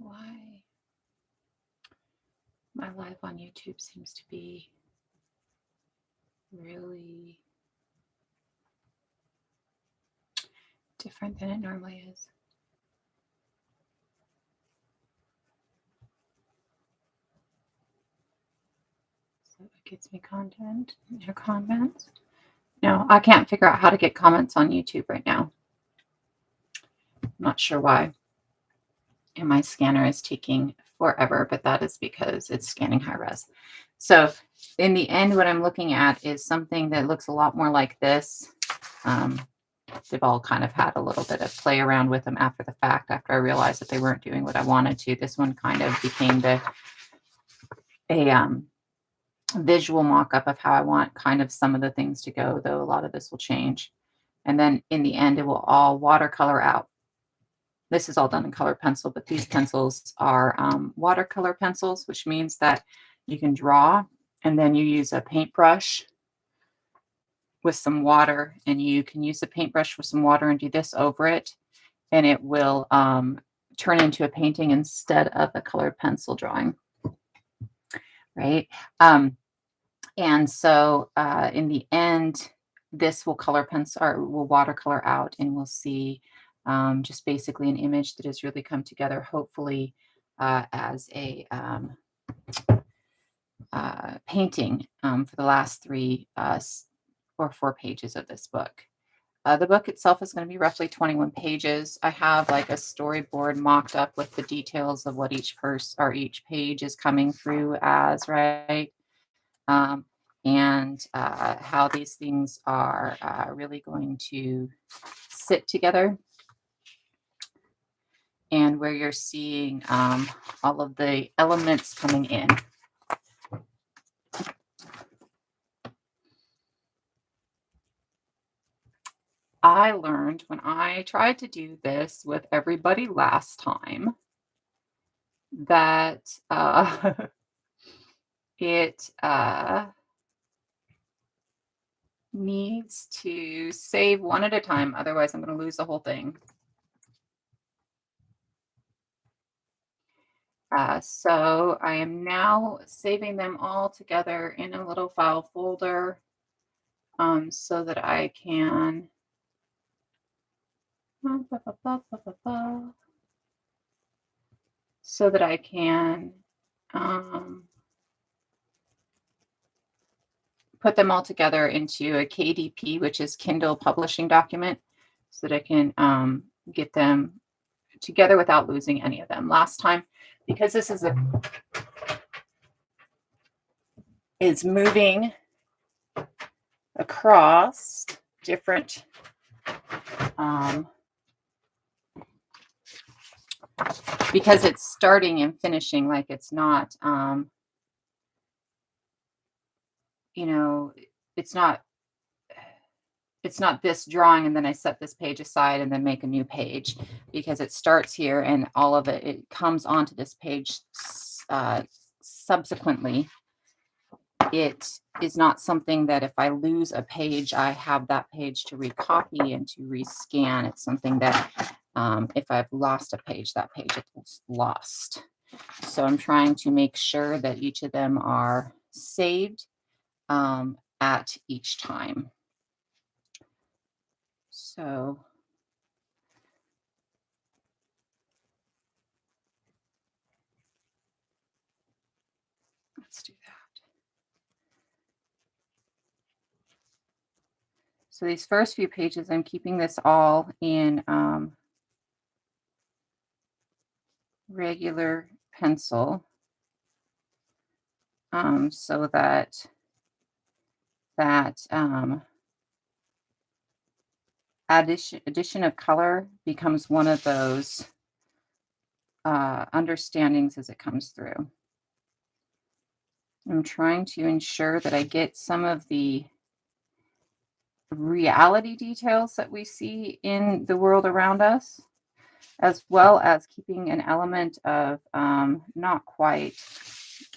why my live on YouTube seems to be really different than it normally is. So it gets me content, your comments. No, I can't figure out how to get comments on YouTube right now. I'm not sure why. And my scanner is taking forever, but that is because it's scanning high res. So in the end, what I'm looking at is something that looks a lot more like this. They've all kind of had a little bit of play around with them after the fact, after I realized that they weren't doing what I wanted to. This one kind of became a visual mock-up of how I want kind of some of the things to go, though a lot of this will change. And then in the end, it will all watercolor out. This is all done in colored pencil, but these pencils are watercolor pencils, which means that you can draw and then you use a paintbrush with some water, and you can use a paintbrush with some water and do this over it, and it will turn into a painting instead of a colored pencil drawing, right? And so in the end, this will color pencil or will watercolor out, and we'll see just basically an image that has really come together, hopefully as a painting for the last 3 or 4 pages of this book. The book itself is going to be roughly 21 pages. I have like a storyboard mocked up with the details of what each page is coming through as, right? And how these things are really going to sit together, and where you're seeing all of the elements coming in. I learned when I tried to do this with everybody last time that it needs to save one at a time. Otherwise, I'm going to lose the whole thing. So I am now saving them all together in a little file folder so that I can put them all together into a KDP, which is Kindle publishing document, so that I can get them together without losing any of them. Last time, because this is moving across different because it's starting and finishing, like it's not it's not this drawing and then I set this page aside and then make a new page, because it starts here and all of it comes onto this page subsequently. It is not something that if I lose a page, I have that page to recopy and to rescan. It's something that if I've lost a page, that page is lost. So I'm trying to make sure that each of them are saved at each time. So let's do that. So these first few pages, I'm keeping this all in regular pencil so that addition of color becomes one of those understandings as it comes through. I'm trying to ensure that I get some of the reality details that we see in the world around us, as well as keeping an element of not quite,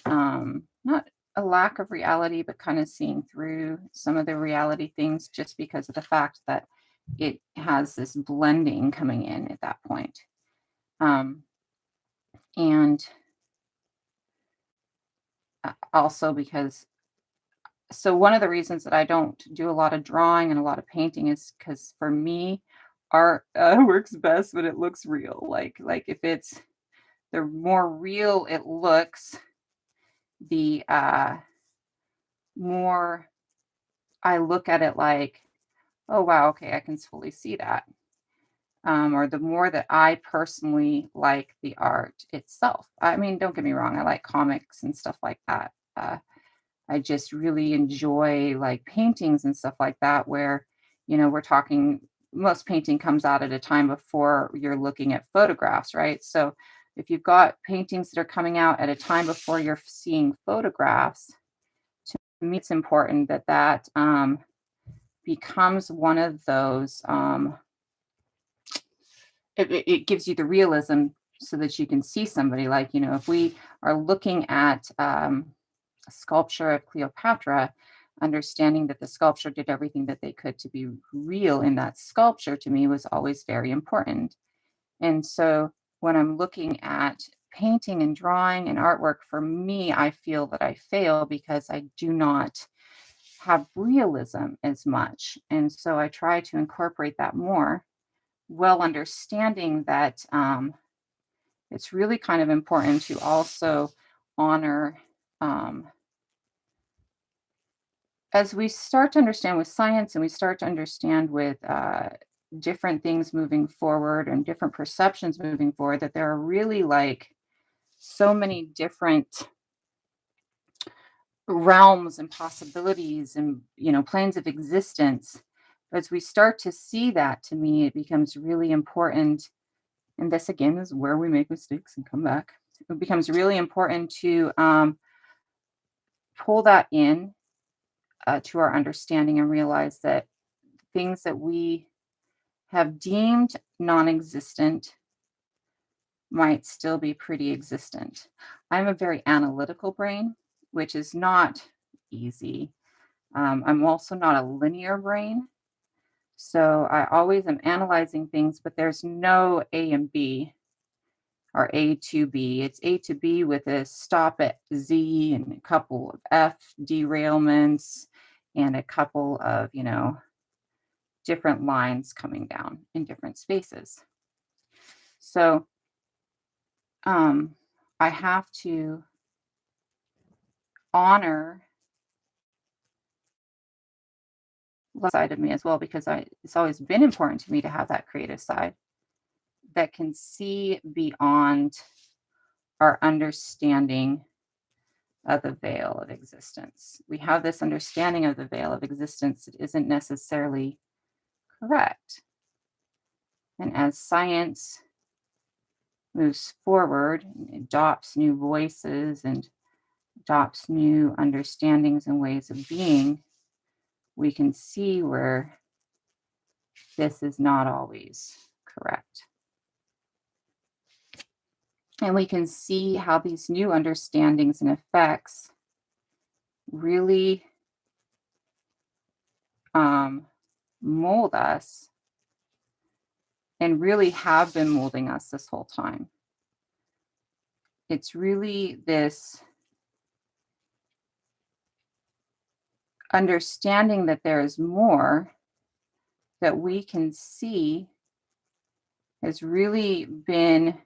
not a lack of reality, but kind of seeing through some of the reality things, just because of the fact that it has this blending coming in at that point. And also because, so one of the reasons that I don't do a lot of drawing and a lot of painting is because for me, art works best when it looks real. Like if it's the more real it looks, the more I look at it like, oh wow, okay, I can fully see that. Or the more that I personally like the art itself. I mean, don't get me wrong, I like comics and stuff like that. I just really enjoy like paintings and stuff like that, where, we're talking, most painting comes out at a time before you're looking at photographs, right? So if you've got paintings that are coming out at a time before you're seeing photographs, to me, it's important that becomes one of those. It gives you the realism so that you can see somebody. Like, if we are looking at a sculpture of Cleopatra, understanding that the sculpture did everything that they could to be real in that sculpture, to me was always very important. And so when I'm looking at painting and drawing and artwork, for me, I feel that I fail because I do not have realism as much. And so I try to incorporate that more, well understanding that it's really kind of important to also honor, um, as we start to understand with science and we start to understand with different things moving forward and different perceptions moving forward, that there are really like so many different realms and possibilities and planes of existence. As we start to see that, to me it becomes really important, and this again is where we make mistakes and come back. It becomes really important to pull that in to our understanding and realize that things that we have deemed non-existent might still be pretty existent. I'm a very analytical brain, which is not easy. I'm also not a linear brain. So I always am analyzing things, but there's no A and B or A to B. It's A to B with a stop at Z and a couple of F derailments and a couple of, different lines coming down in different spaces. So um, I have to honor the side of me as well, because it's always been important to me to have that creative side that can see beyond our understanding of the veil of existence. We have this understanding of the veil of existence that isn't necessarily correct. And as science moves forward and adopts new voices and adopts new understandings and ways of being, we can see where this is not always correct. And we can see how these new understandings and effects really mold us and really have been molding us this whole time. It's really this understanding that there is more that we can see has really been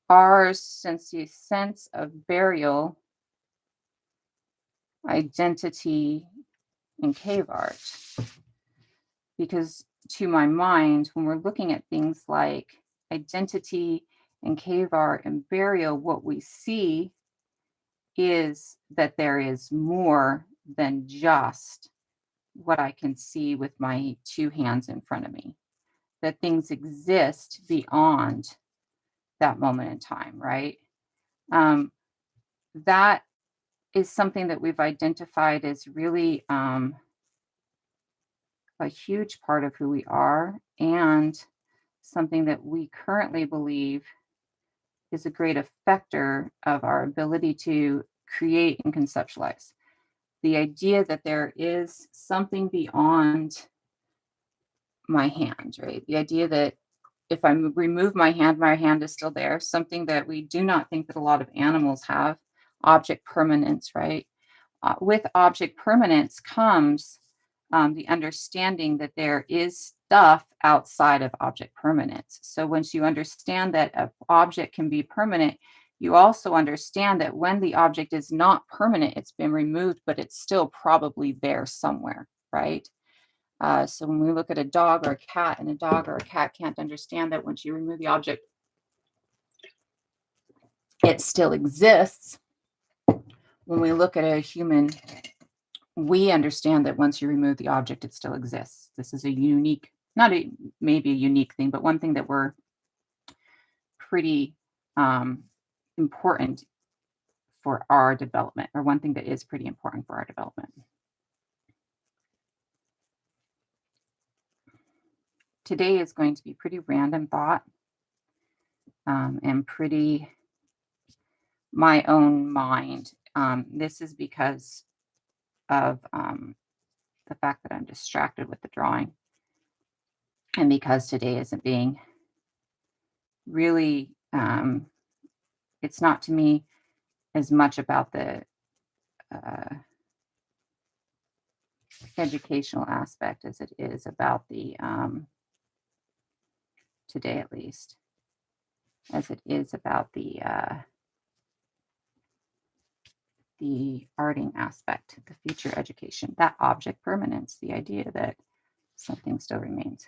ours since the sense of burial, identity, and cave art. Because to my mind, when we're looking at things like identity and cave art and burial, what we see is that there is more than just what I can see with my two hands in front of me, that things exist beyond that moment in time, right? That is something that we've identified as really a huge part of who we are, and something that we currently believe is a great effector of our ability to create and conceptualize. The idea that there is something beyond my hand, right? The idea that if I remove my hand is still there. Something that we do not think that a lot of animals have, object permanence, right? With object permanence comes the understanding that there is stuff outside of object permanence. So once you understand that an object can be permanent, you also understand that when the object is not permanent, it's been removed, but it's still probably there somewhere, right? So when we look at a dog or a cat, and a dog or a cat can't understand that once you remove the object, it still exists. When we look at a human, we understand that once you remove the object, it still exists. This is a unique, not a maybe a unique thing, but one thing that we're pretty important for our development, or one thing that is pretty important for our development. Today is going to be pretty random thought and pretty my own mind. This is because of the fact that I'm distracted with the drawing, and because today isn't being really, it's not to me as much about the educational aspect as it is about the, today at least, as it is about the arting aspect, the future education, that object permanence, the idea that something still remains.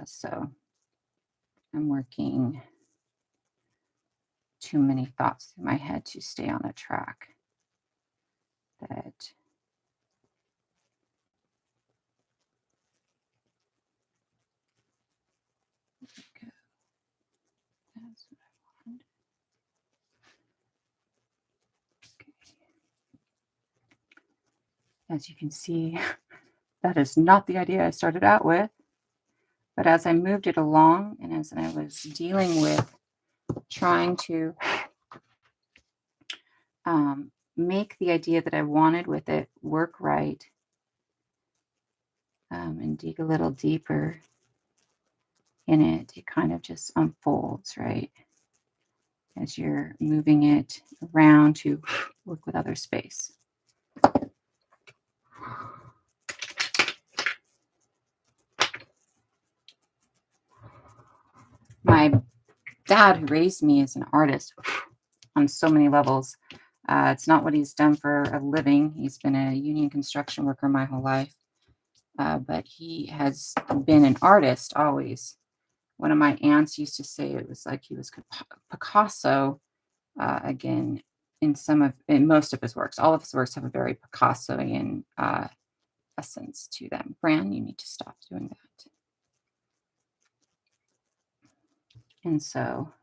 So I'm working too many thoughts through my head to stay on a track that that's what I want. Okay. As you can see, that is not the idea I started out with. But as I moved it along, and as I was dealing with trying to make the idea that I wanted with it work right, and dig a little deeper in it, it kind of just unfolds, right? As you're moving it around to work with other space. My dad, who raised me, is an artist on so many levels. It's not what he's done for a living. He's been a union construction worker my whole life. But he has been an artist always. One of my aunts used to say it was like he was Picasso, again, in most of his works. All of his works have a very Picassoian essence to them. Fran, you need to stop doing that. And so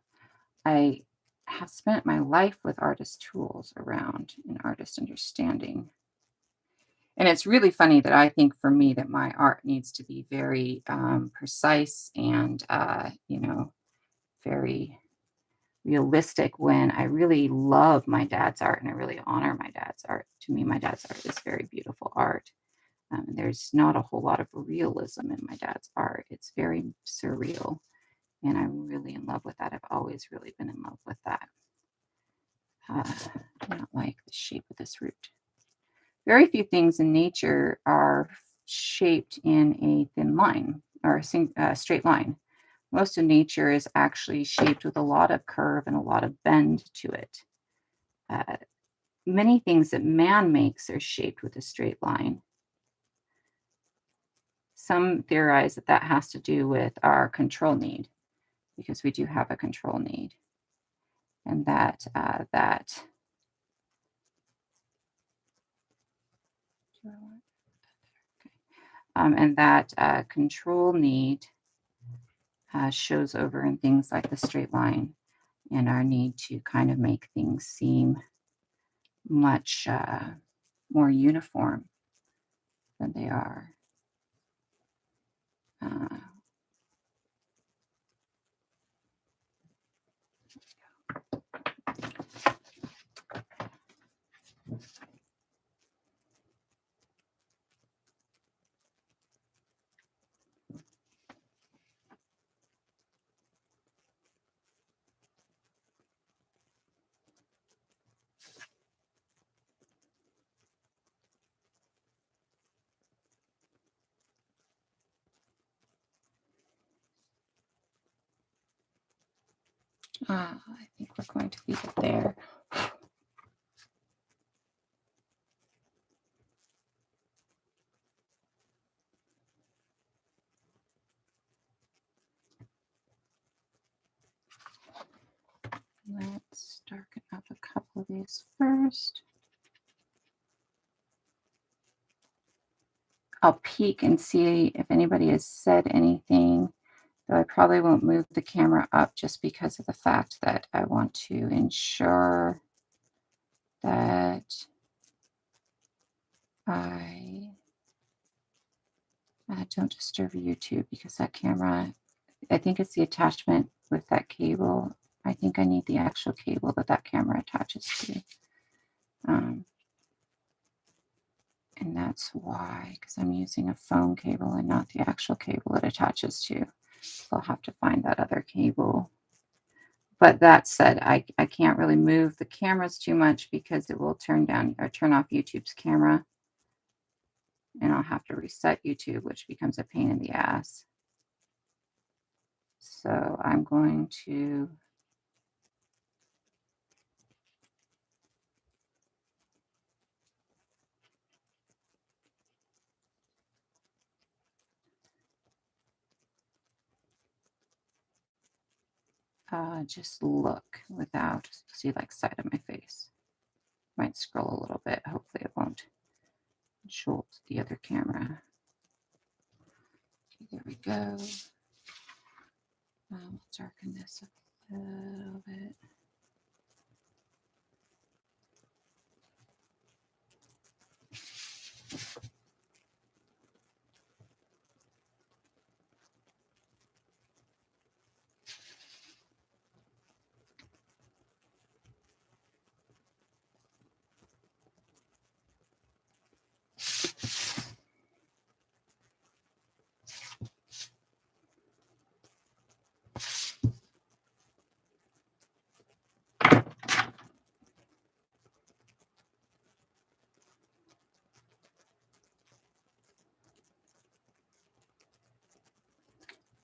I have spent my life with artist tools around and artist understanding. And it's really funny that I think for me that my art needs to be very precise and, very realistic, when I really love my dad's art and I really honor my dad's art. To me, my dad's art is very beautiful art. There's not a whole lot of realism in my dad's art. It's very surreal. And I'm really in love with that. I've always really been in love with that. I don't like the shape of this root. Very few things in nature are shaped in a thin line or a straight line. Most of nature is actually shaped with a lot of curve and a lot of bend to it. Many things that man makes are shaped with a straight line. Some theorize that that has to do with our control need, because we do have a control need. And that control need shows over in things like the straight line and our need to kind of make things seem much more uniform than they are. I think we're going to leave it there. Let's darken up a couple of these first. I'll peek and see if anybody has said anything, though I probably won't move the camera up just because of the fact that I want to ensure that I don't disturb YouTube, because that camera, I think it's the attachment with that cable. I think I need the actual cable that camera attaches to. And that's why, because I'm using a phone cable and not the actual cable it attaches to. So I'll have to find that other cable. But that said, I can't really move the cameras too much because it will turn off YouTube's camera. And I'll have to reset YouTube, which becomes a pain in the ass. So I'm going to just look without, see like side of my face. Might scroll a little bit. Hopefully it won't jolt the other camera. Okay, there we go. We'll darken this up a little bit.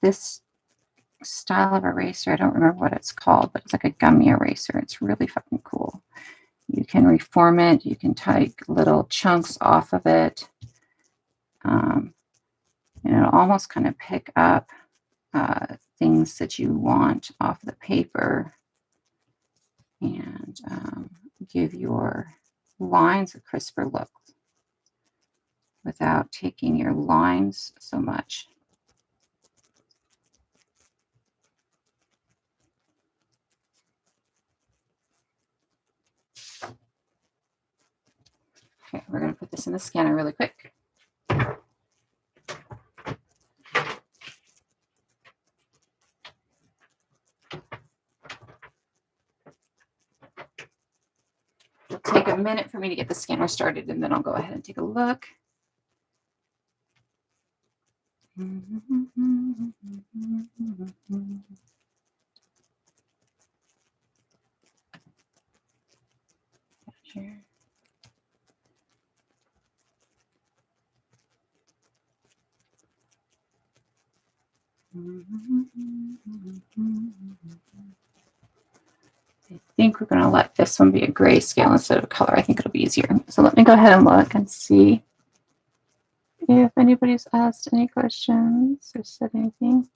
This style of eraser, I don't remember what it's called, but it's like a gummy eraser. It's really fucking cool. You can reform it. You can take little chunks off of it. And it'll almost kind of pick up things that you want off the paper and give your lines a crisper look without taking your lines so much. Okay, we're going to put this in the scanner really quick. It'll take a minute for me to get the scanner started, and then I'll go ahead and take a look. Here. I think we're going to let this one be a grayscale instead of color. I think it'll be easier. So let me go ahead and look and see if anybody's asked any questions or said anything.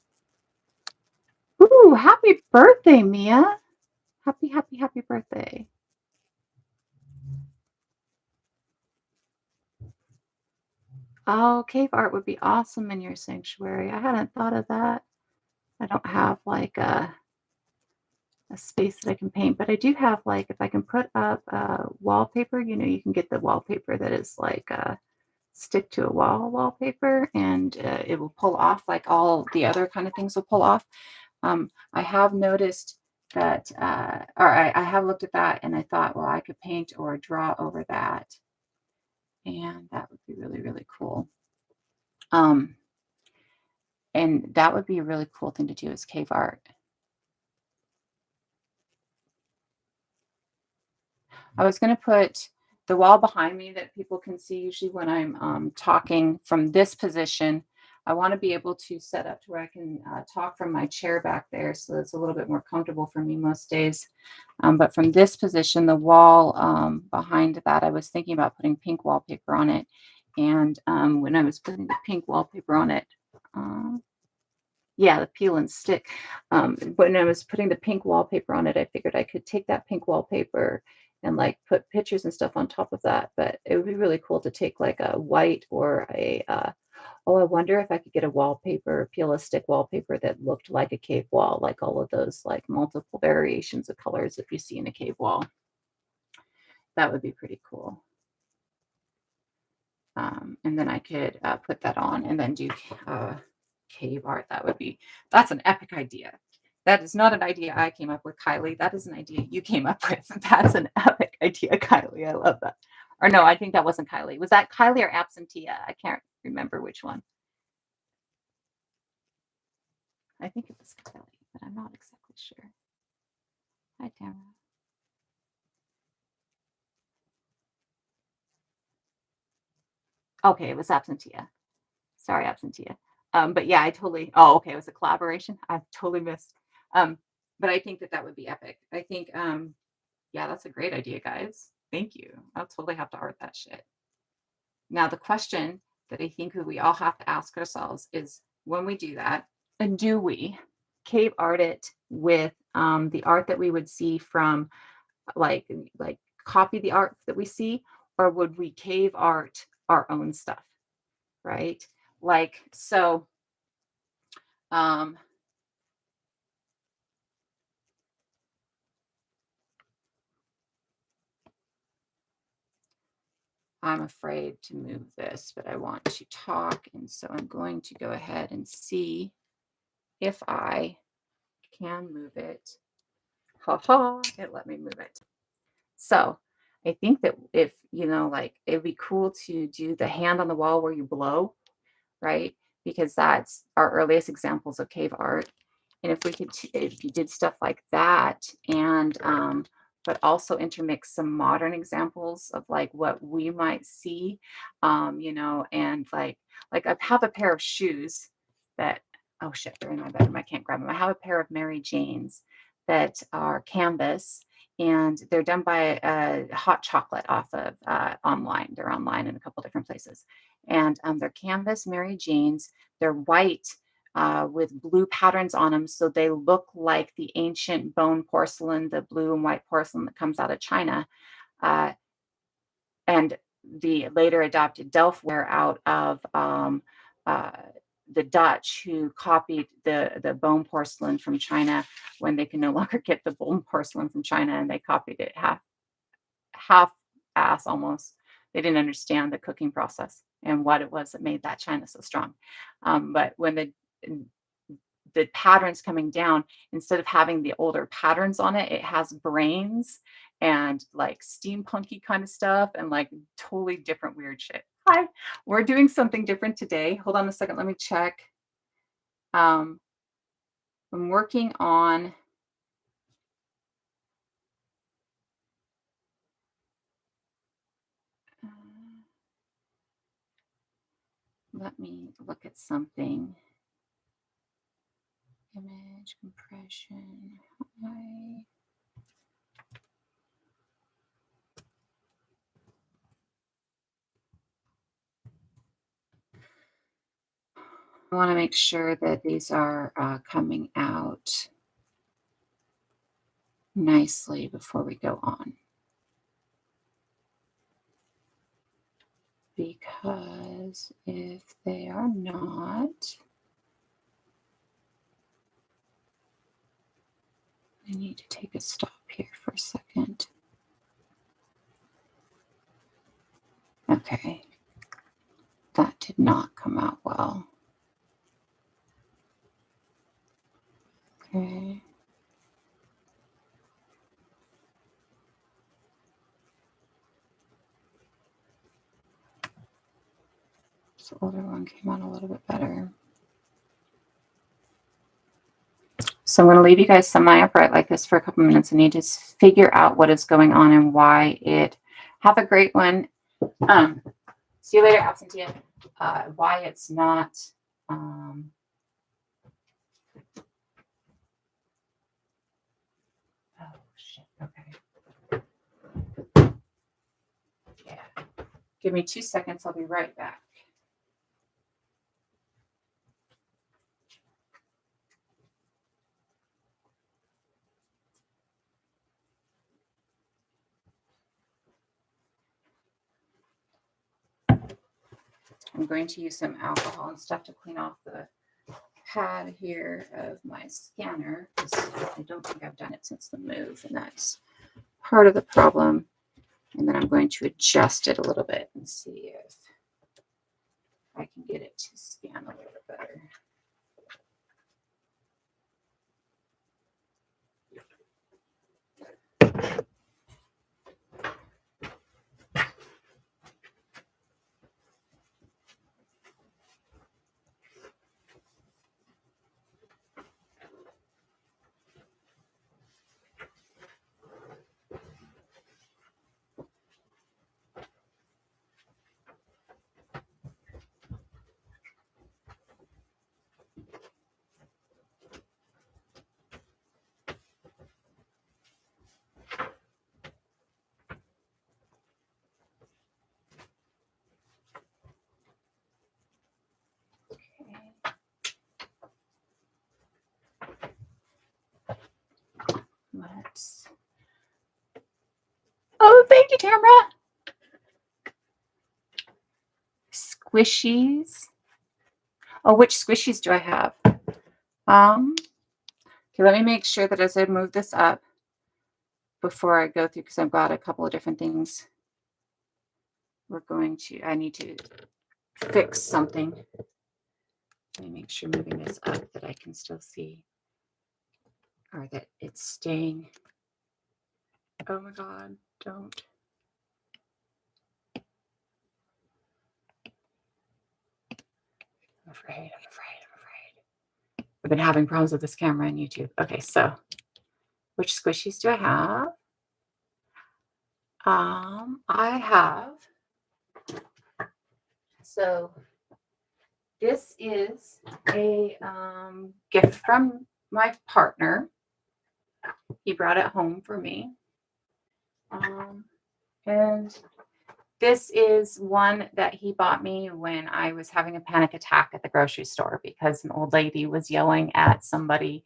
Ooh, happy birthday, Mia. Happy birthday. Oh, cave art would be awesome in your sanctuary. I hadn't thought of that. I don't have like a space that I can paint, but I do have, like, if I can put up wallpaper, you know, you can get the wallpaper that is like stick to a wall wallpaper, and it will pull off like all the other kind of things will pull off. I have noticed that, or I have looked at that, and I thought, well, I could paint or draw over that, and that would be really, really cool. And that would be a really cool thing to do as cave art. I was going to put the wall behind me that people can see usually when I'm talking from this position. I want to be able to set up to where I can talk from my chair back there, so it's a little bit more comfortable for me most days. But from this position, the wall behind that, I was thinking about putting pink wallpaper on it. And when I was putting the pink wallpaper on it, yeah, the peel and stick. When I was putting the pink wallpaper on it, I figured I could take that pink wallpaper and like put pictures and stuff on top of that. But it would be really cool to take like a white or a, oh, I wonder if I could get a wallpaper, peel a stick wallpaper that looked like a cave wall, like all of those like multiple variations of colors that you see in a cave wall. That would be pretty cool. And then I could put that on and then do cave art. That's an epic idea. That is not an idea I came up with, Kylie. That is an idea you came up with. That's an epic idea, Kylie. I love that. Or no, I think that wasn't Kylie. Was that Kylie or Absentia? I can't remember which one. I think it was Kylie, but I'm not exactly sure. Hi, Tamara. Okay, it was Absentia. Sorry, Absentia. But yeah, okay, it was a collaboration. I totally missed. But I think that would be epic. I think, yeah, that's a great idea, guys. Thank you. I'll totally have to art that shit. Now, the question that I think that we all have to ask ourselves is when we do that, and do we cave art it with the art that we would see from like copy the art that we see, or would we cave art our own stuff? Right? Like, so I'm afraid to move this, but I want to talk. And so I'm going to go ahead and see if I can move it. It let me move it. So I think that if, like it'd be cool to do the hand on the wall where you blow, right? Because that's our earliest examples of cave art. And if you did stuff like that, and but also intermix some modern examples of like what we might see, and like I have a pair of shoes that, oh shit, they're in my bedroom. I can't grab them. I have a pair of Mary Janes that are canvas, and they're done by Hot Chocolate off of online. They're online in a couple different places, and they're canvas Mary Janes. They're white with blue patterns on them, so they look like the ancient bone porcelain, the blue and white porcelain that comes out of China, and the later adopted Delftware out of the Dutch, who copied the bone porcelain from China when they can no longer get the bone porcelain from China, and they copied it half ass almost. They didn't understand the cooking process and what it was that made that China so strong. But when the patterns coming down, instead of having the older patterns on it, it has brains and like steampunky kind of stuff and like totally different weird shit. Hi, we're doing something different today. Hold on a second. Let me check. I'm working on let me look at something. Image compression. I want to make sure that these are coming out nicely before we go on. Because if they are not, I need to take a stop here for a second. Okay, that did not come out well. Okay. The older one came out a little bit better. So I'm going to leave you guys semi-upright like this for a couple minutes. I need to figure out what is going on and why it. Have a great one. See you later, Absentia. Why it's not Oh, shit. Okay. Yeah. Give me 2 seconds. I'll be right back. I'm going to use some alcohol and stuff to clean off the pad here of my scanner, because I don't think I've done it since the move, and that's part of the problem. And then I'm going to adjust it a little bit and see if I can get it to scan a little bit better. Let's. Oh, thank you, Tamara. Squishies. Oh, which squishies do I have? Okay, let me make sure that as I move this up before I go through, because I've got a couple of different things. I need to fix something. Let me make sure moving this up that I can still see, or that it's staying. Oh my God, don't. I'm afraid. I've been having problems with this camera on YouTube. Okay, so which squishies do I have? I have. So this is a gift from my partner. He brought it home for me. And this is one that he bought me when I was having a panic attack at the grocery store because an old lady was yelling at somebody,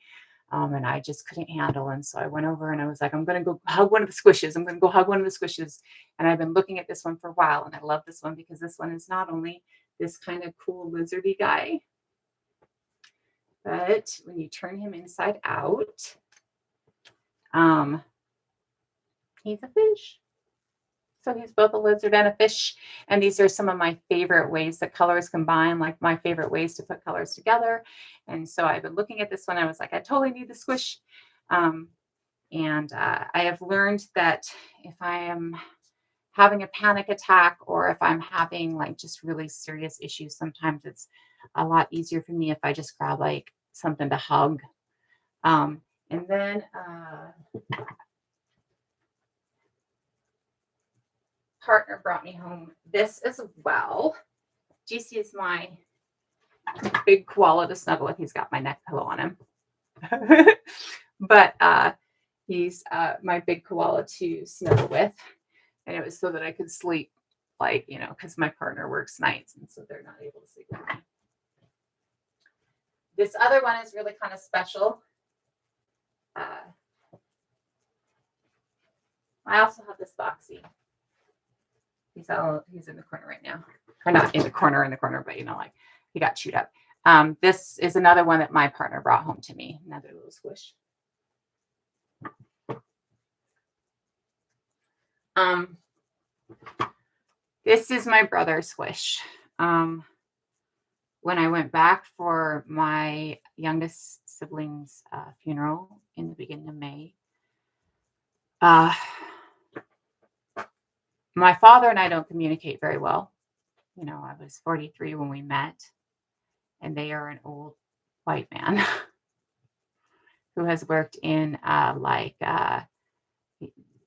and I just couldn't handle. And so I went over and I was like, I'm going to go hug one of the squishes. I'm going to go hug one of the squishes. And I've been looking at this one for a while, and I love this one because this one is not only this kind of cool lizardy guy, but when you turn him inside out, he's a fish. So he's both a lizard and a fish. And these are some of my favorite ways that colors combine, like my favorite ways to put colors together. And so I've been looking at this one. I was like, I totally need the squish. I have learned that if I am having a panic attack or if I'm having like just really serious issues, sometimes it's a lot easier for me if I just grab like something to hug. And then partner brought me home this as well. GC is my big koala to snuggle with. He's got my neck pillow on him. But he's my big koala to snuggle with. And it was so that I could sleep, like, because my partner works nights. And so they're not able to sleep with me. This other one is really kind of special. I also have this Boxy. He's in the corner right now. Or not in the corner, but like he got chewed up. This is another one that my partner brought home to me. Another little squish. This is my brother's squish. When I went back for my youngest sibling's funeral in the beginning of May, my father and I don't communicate very well. I was 43 when we met, and they are an old white man who has worked in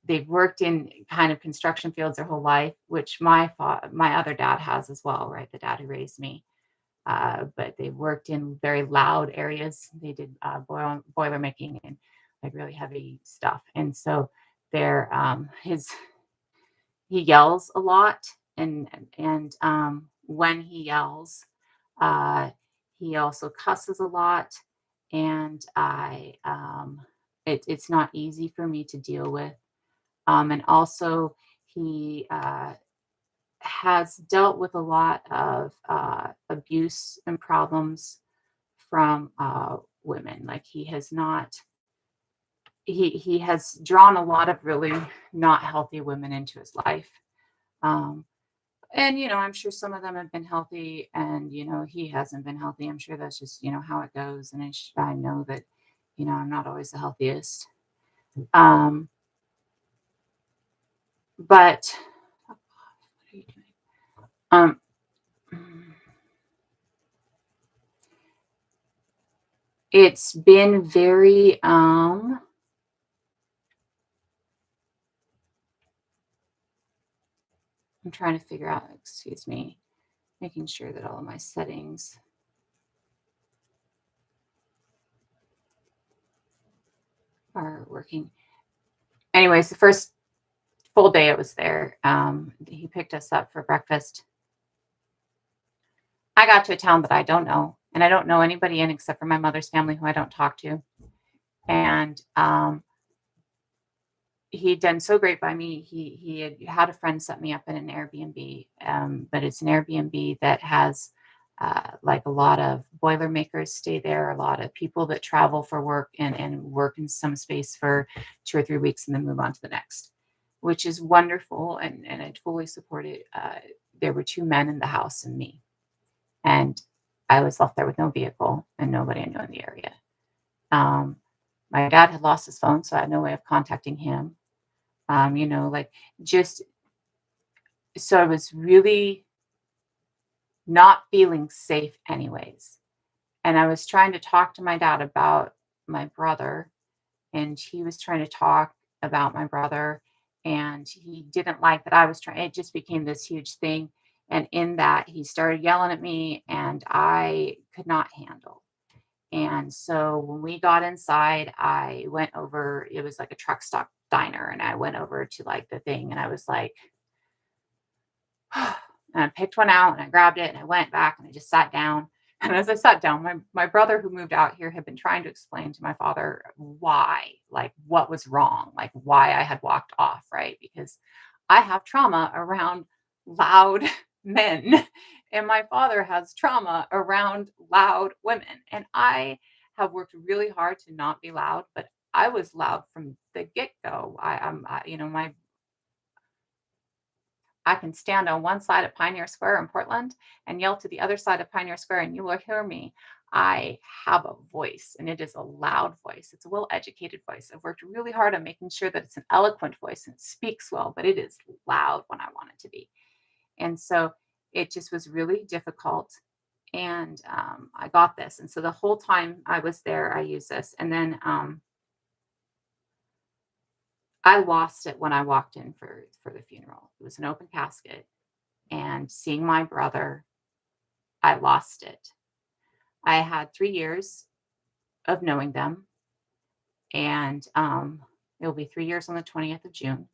they've worked in kind of construction fields their whole life, which my other dad has as well, right? The dad who raised me. but they worked in very loud areas. They did boiler making and like really heavy stuff. And so they're his he yells a lot, and when he yells, uh, he also cusses a lot, and it's not easy for me to deal with. And also he has dealt with a lot of abuse and problems from women. Like he has drawn a lot of really not healthy women into his life. Um, and I'm sure some of them have been healthy, and he hasn't been healthy. I'm sure that's just how it goes. And I know that I'm not always the healthiest. Um, but what are you doing? Um, it's been very I'm trying to figure out, excuse me, making sure that all of my settings are working. Anyways, the first full day it was there, he picked us up for breakfast. I got to a town that I don't know, and I don't know anybody in except for my mother's family who I don't talk to. And he'd done so great by me. He had a friend set me up in an Airbnb, but it's an Airbnb that has like a lot of Boilermakers stay there, a lot of people that travel for work and work in some space for 2 or 3 weeks and then move on to the next, which is wonderful, and I fully support it. There were two men in the house and me, and I was left there with no vehicle and nobody I knew in the area. Um, my dad had lost his phone, so I had no way of contacting him. Like, just so I was really not feeling safe anyways. And I was trying to talk to my dad about my brother, and he was trying to talk about my brother, and he didn't like that I was trying. It just became this huge thing. And in that, he started yelling at me, and I could not handle. And so when we got inside, I went over, it was like a truck stop diner, and I went over to like the thing, and I was like, and I picked one out and I grabbed it and I went back and I just sat down. And as I sat down, my brother who moved out here had been trying to explain to my father why, like what was wrong, like why I had walked off, right? Because I have trauma around loud men, and my father has trauma around loud women. And I have worked really hard to not be loud, but I was loud from the get go. I can stand on one side of Pioneer Square in Portland and yell to the other side of Pioneer Square, and you will hear me. I have a voice, and it is a loud voice. It's a well educated voice. I've worked really hard on making sure that it's an eloquent voice and it speaks well, but it is loud when I want it to be. And so it just was really difficult. And I got this. And so the whole time I was there, I used this. And then I lost it when I walked in for the funeral. It was an open casket, and seeing my brother, I lost it. I had 3 years of knowing them, and it'll be 3 years on the 20th of June.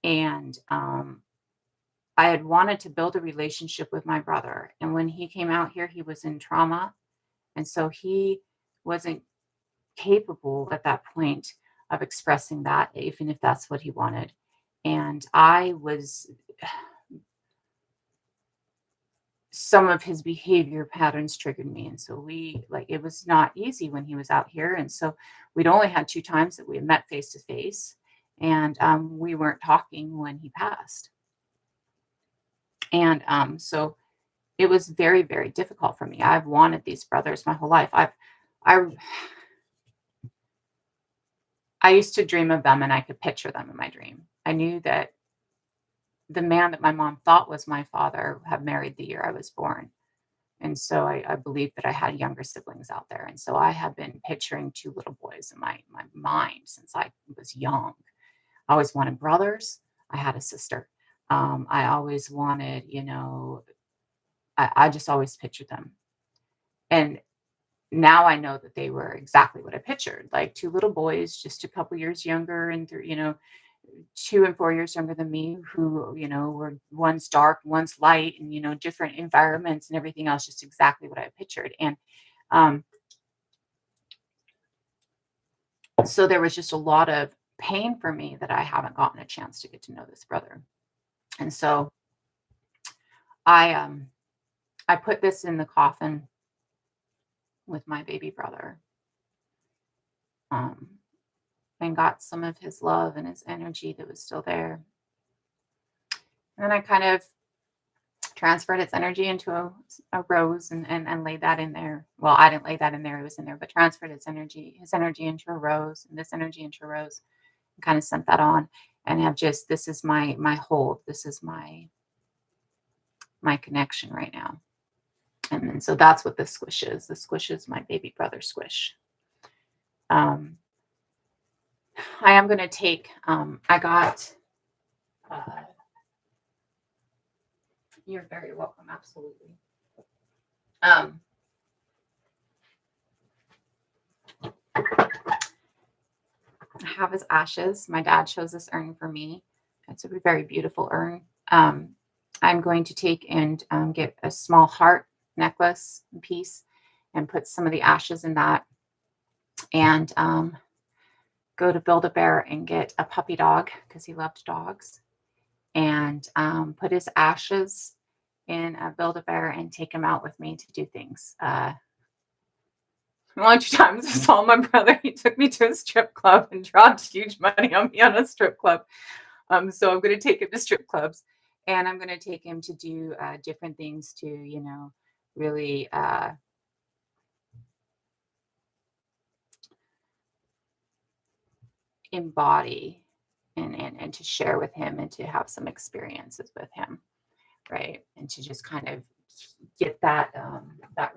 And I had wanted to build a relationship with my brother, and when he came out here, he was in trauma, and so he wasn't capable at that point of expressing that, even if that's what he wanted. And I was some of his behavior patterns triggered me. And so it was not easy when he was out here. And so we'd only had two times that we had met face to face. And we weren't talking when he passed. And so it was very, very difficult for me. I've wanted these brothers my whole life. I I used to dream of them, and I could picture them in my dream. I knew that the man that my mom thought was my father had married the year I was born. And so I believed that I had younger siblings out there. And so I have been picturing two little boys in my mind since I was young. I always wanted brothers. I had a sister. I always wanted, I just always pictured them. And now I know that they were exactly what I pictured, like two little boys, just a couple years younger, and 2 and 4 years younger than me, who, were one's dark, one's light, and, different environments and everything else, just exactly what I pictured. And um, so there was just a lot of pain for me that I haven't gotten a chance to get to know this brother. And so I I put this in the coffin with my baby brother, um, and got some of his love and his energy that was still there. And then I kind of transferred its energy into a rose, and laid that in there. Well, I didn't lay that in there, it was in there, but transferred his energy into a rose, and this energy into a rose, and kind of sent that on, and have just, this is my hold, this is my connection right now. And so that's what this squish is. The squish is my baby brother squish. Um, I am going to take, I got, uh, you're very welcome, absolutely. Um, I have his ashes. My dad chose this urn for me. It's a very beautiful urn. I'm going to take and get a small heart necklace piece and put some of the ashes in that, and go to Build-A-Bear and get a puppy dog because he loved dogs, and put his ashes in a Build-A-Bear and take him out with me to do things. One or two times I saw my brother. He took me to a strip club and dropped huge money on me on a strip club. So I'm going to take him to strip clubs, and I'm going to take him to do different things to, really embody and to share with him and to have some experiences with him, right? And to just kind of get that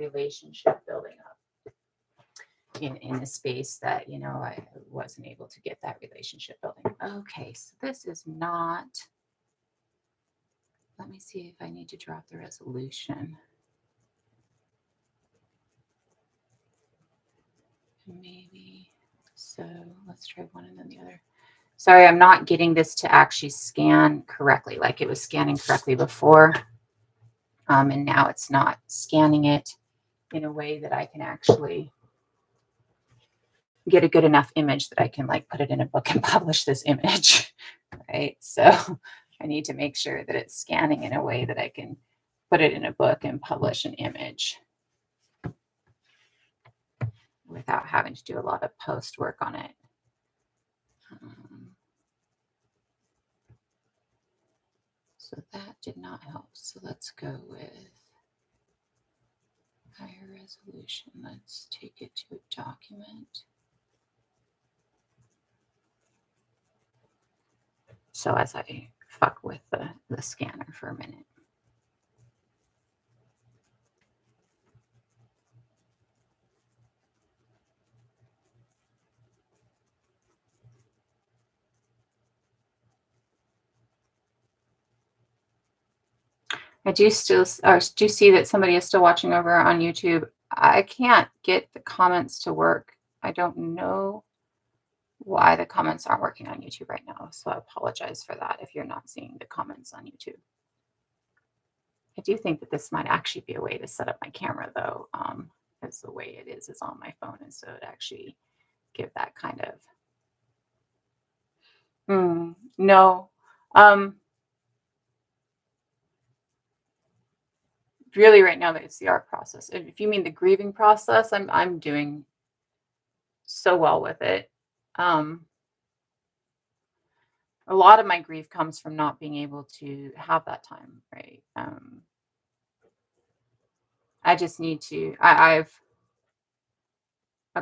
relationship building up in a space that, I wasn't able to get that relationship building. Okay, so this is not, let me see if I need to drop the resolution. Maybe. So let's try one and then the other. Sorry, I'm not getting this to actually scan correctly, like it was scanning correctly before. And now it's not scanning it in a way that I can actually get a good enough image that I can like put it in a book and publish this image, right? So I need to make sure that it's scanning in a way that I can put it in a book and publish an image without having to do a lot of post work on it. So that did not help. So let's go with higher resolution. Let's take it to a document. So as I fuck with the scanner for a minute. I do see that somebody is still watching over on YouTube. I can't get the comments to work. I don't know why the comments aren't working on YouTube right now. So I apologize for that if you're not seeing the comments on YouTube. I do think that this might actually be a way to set up my camera though, because the way it is on my phone. And so it actually give that kind of, no. Really right now that it's the art process. If you mean the grieving process, I'm doing so well with it. A lot of my grief comes from not being able to have that time, right? I just need to, I've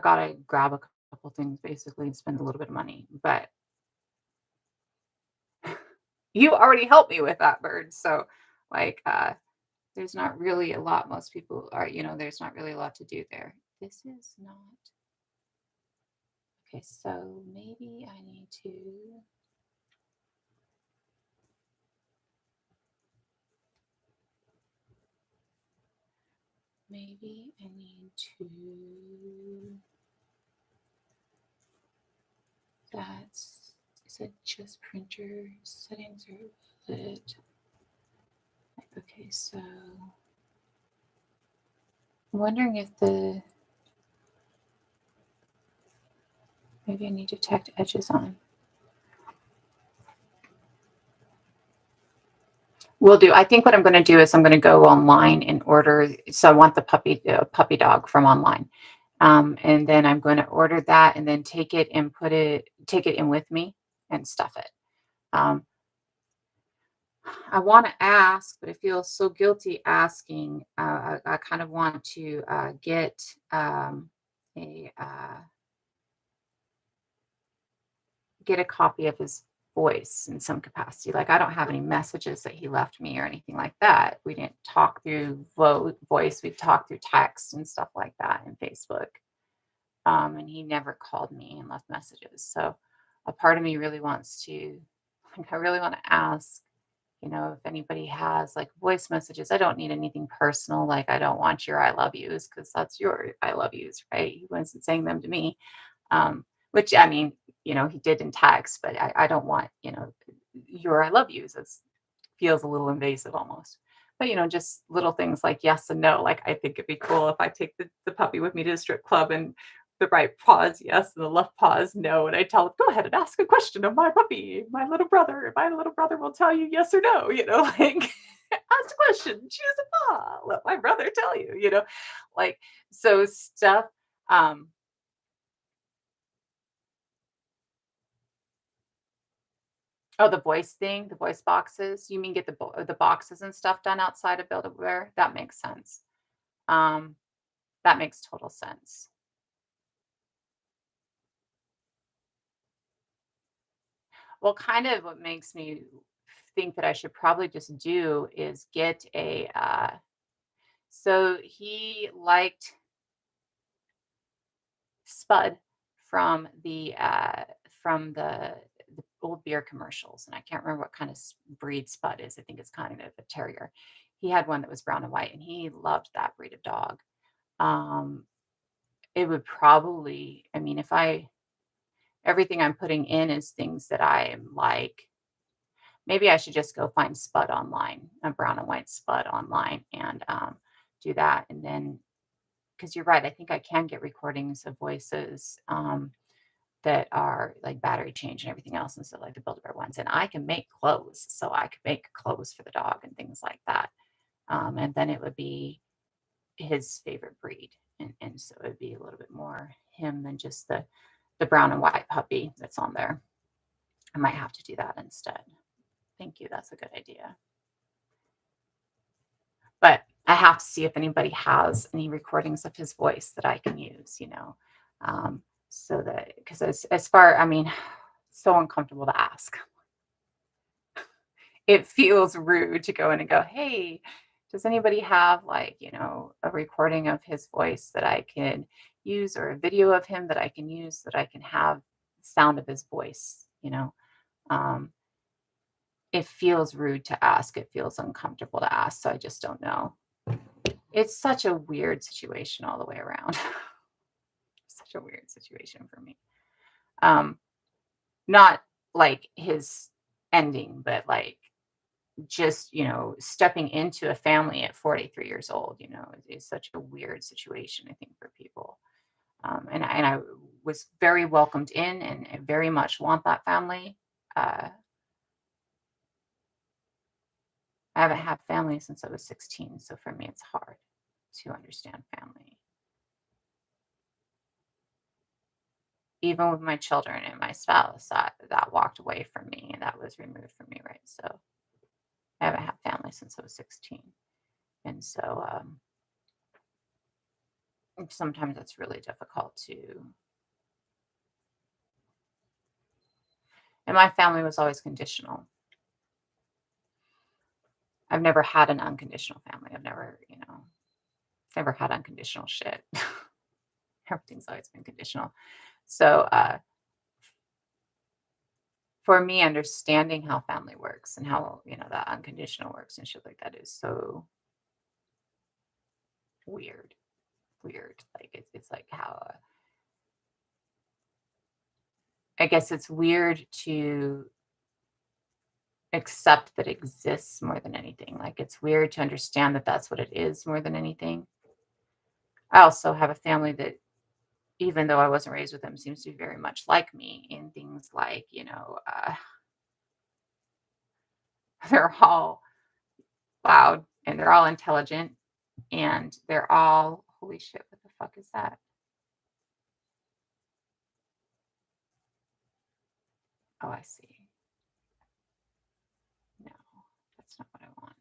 got to grab a couple things basically and spend a little bit of money, but you already helped me with that, Bird. So like, there's not really a lot. Most people are, there's not really a lot to do there. This is not. Okay, so maybe I need to. maybe I need to, is it just printer settings or lit? Okay, so I'm wondering if maybe I need to tack edges on. Will do. I think what I'm going to do is I'm going to go online and order. So I want the puppy dog from online. And then I'm going to order that and then take it in with me and stuff it. Um, I want to ask, but I feel so guilty asking. I kind of want to get a get a copy of his voice in some capacity. Like I don't have any messages that he left me or anything like that. We didn't talk through voice. We talked through text and stuff like that in Facebook. And he never called me and left messages. So a part of me really wants to, like, I really want to ask, if anybody has like voice messages. I don't need anything personal. Like I don't want your I love yous because that's your I love yous, right? He wasn't saying them to me. Which I mean, he did in text, but I don't want, your I love yous. It feels a little invasive almost. But just little things like yes and no. Like I think it'd be cool if I take the puppy with me to the strip club and the right pause, yes, and the left pause, no. And I tell him, go ahead and ask a question of my puppy, my little brother. My little brother will tell you yes or no, like ask a question, choose a paw, let my brother tell you, like so stuff. Um, Oh, the voice thing, the voice boxes. You mean get the boxes and stuff done outside of Build-A-Bear? That makes sense. Um, that makes total sense. Well, kind of what makes me think that I should probably just do is get so he liked Spud from from the old beer commercials, and I can't remember what kind of breed Spud is. I think it's kind of a terrier. He had one that was brown and white, and he loved that breed of dog. Um, it would probably, I mean, if I everything I'm putting in is things that I am like, maybe I should just go find Spud online, a brown and white Spud online, and do that, and then because you're right, I think I can get recordings of voices. That are like battery change and everything else, and so like the Build-A-Bear ones. And I can make clothes, so I could make clothes for the dog and things like that. And then it would be his favorite breed, and so it'd be a little bit more him than just the brown and white puppy that's on there. I might have to do that instead. Thank you. That's a good idea. But I have to see if anybody has any recordings of his voice that I can use, so that because as far, I mean, so uncomfortable to ask. It feels rude to go in and go, hey, does anybody have like, a recording of his voice that I can use or a video of him that I can use that I can have the sound of his voice, Um, it feels rude to ask. It feels uncomfortable to ask. So I just don't know. It's such a weird situation all the way around. Such a weird situation for me. Um, not like his ending, but like just stepping into a family at 43 years old is such a weird situation, I think, for people. And I was very welcomed in and I very much want that family. I haven't had family since I was 16, so for me it's hard to understand family, even with my children and my spouse that walked away from me and that was removed from me, right? So I haven't had family since I was 16, and so sometimes it's really difficult to. And my family was always conditional. I've never had an unconditional family. I've never had unconditional shit. Everything's always been conditional. So for me, understanding how family works and how that unconditional works and shit like that is so weird. Like it's like how I guess it's weird to accept that it exists more than anything. Like it's weird to understand that that's what it is more than anything. I also have a family that, even though I wasn't raised with them, seems to be very much like me in things like, they're all loud and they're all intelligent and they're all, holy shit, what the fuck is that? Oh, I see. No, that's not what I want.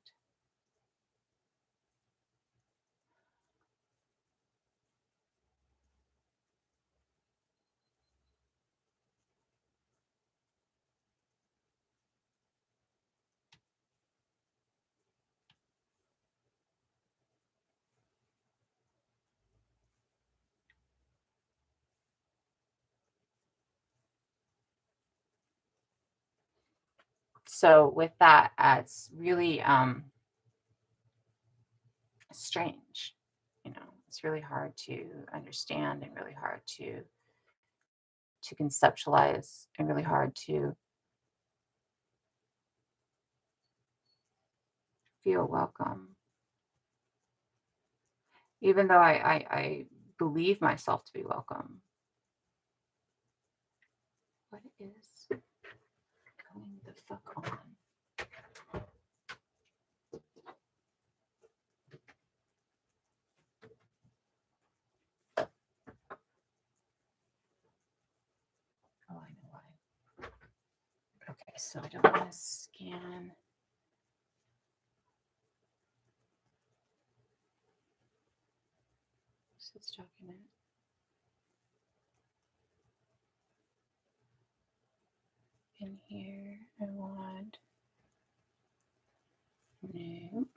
So with that, it's really strange. It's really hard to understand and really hard to conceptualize and really hard to feel welcome. Even though I believe myself to be welcome. What is going the fuck on? Oh, I know why. Okay, so I don't want to scan. This document. In here, I want new.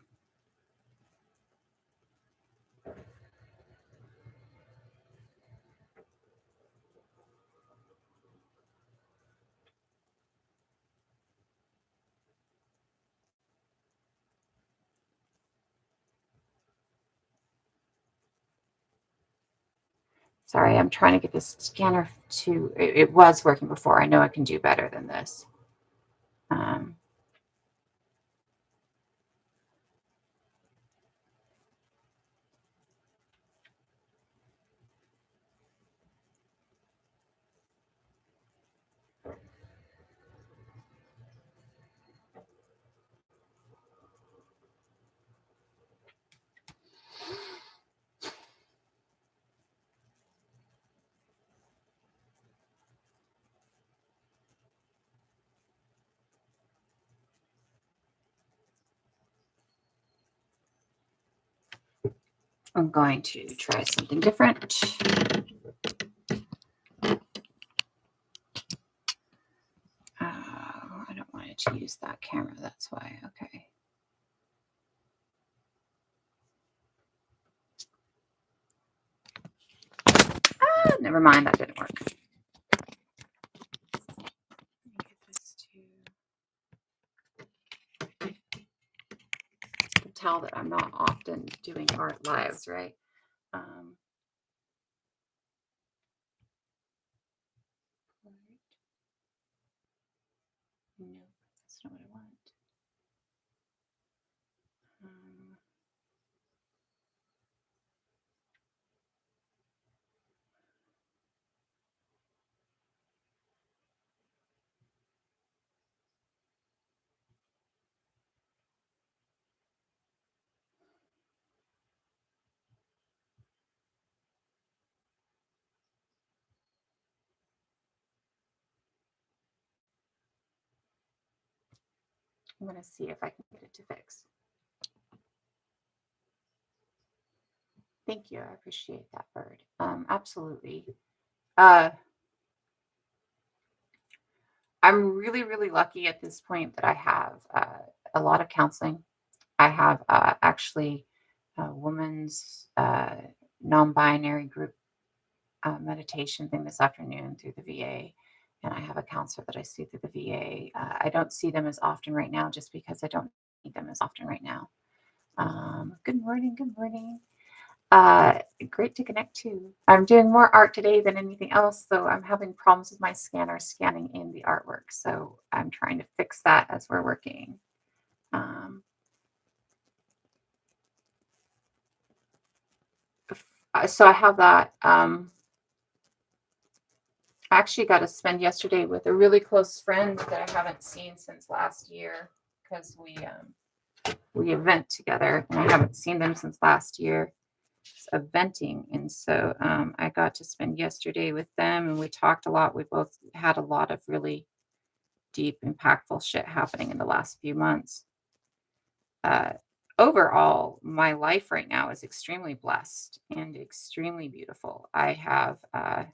Sorry, I'm trying to get this scanner to, it was working before. I know I can do better than this. I'm going to try something different. I don't want it to use that camera. That's why. Okay. Never mind. That didn't work. Let me get this to. You can tell that I'm not often doing art lives, right? Nope, that's not what I want. I'm going to see if I can get it to fix. Thank you. I appreciate that, Bird. Absolutely. I'm really, really lucky at this point that I have a lot of counseling. I have actually a woman's non-binary group meditation thing this afternoon through the VA. And I have a counselor that I see through the VA. I don't see them as often right now just because I don't need them as often right now. Good morning. Good morning. Great to connect to. I'm doing more art today than anything else, so I'm having problems with my scanner scanning in the artwork. So I'm trying to fix that as we're working. So I have that. I actually got to spend yesterday with a really close friend that I haven't seen since last year because we event together, and I haven't seen them since last year. Eventing, and so I got to spend yesterday with them, and we talked a lot. We both had a lot of really deep, impactful shit happening in the last few months. Overall, my life right now is extremely blessed and extremely beautiful. I have put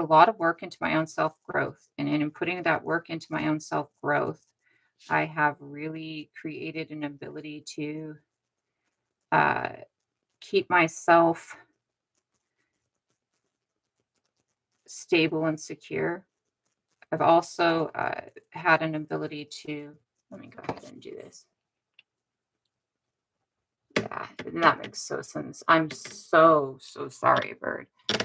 a lot of work into my own self growth, and in putting that work into my own self growth, I have really created an ability to uh, keep myself stable and secure. I've also had an ability to, let me go ahead and do this. Yeah, that makes so sense. I'm so sorry, Bird.